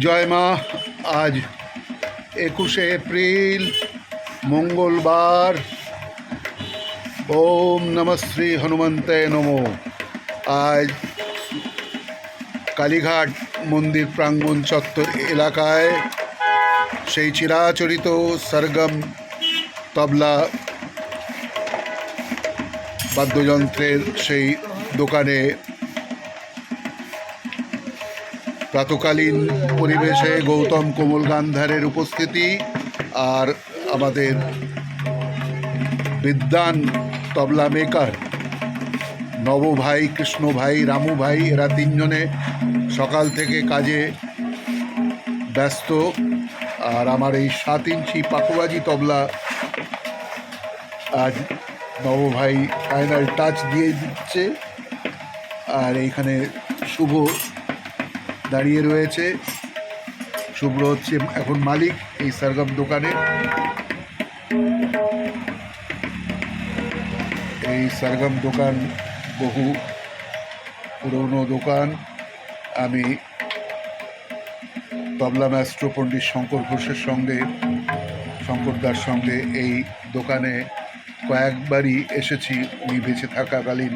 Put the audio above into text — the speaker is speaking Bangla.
জয় মা। আজ 21শে এপ্রিল মঙ্গলবার। ওম নমঃ শ্রী হনুমন্তে নমো। আজ কালীঘাট মন্দির প্রাঙ্গণ চত্বর এলাকায় সেই চিরাচরিত সরগম তবলা বাদ্যযন্ত্রের সেই দোকানে প্রাতকালীন পরিবেশে গৌতম কোমল গান্ধারের উপস্থিতি আর আমাদের বিদ্বান তবলা মেকার নব ভাই, কৃষ্ণ ভাই, রামু ভাই, এরা তিনজনে সকাল থেকে কাজে ব্যস্ত। আর আমার এই 7 ইঞ্চি পাকুবাজি তবলা আজ নব ভাই ফাইনাল টাচ দিয়ে দিচ্ছে। আর এইখানে শুভ দাঁড়িয়ে রয়েছে। শুভ্র হচ্ছে এখন মালিক এই সরগম দোকানে। এই সরগম দোকান বহু পুরনো দোকান। আমি তবলা ম্যাস্ট্রো পণ্ডিত শঙ্কর ঘোষের সঙ্গে, শঙ্করদার সঙ্গে এই দোকানে কয়েকবারই এসেছি উনি বেঁচে থাকাকালীন।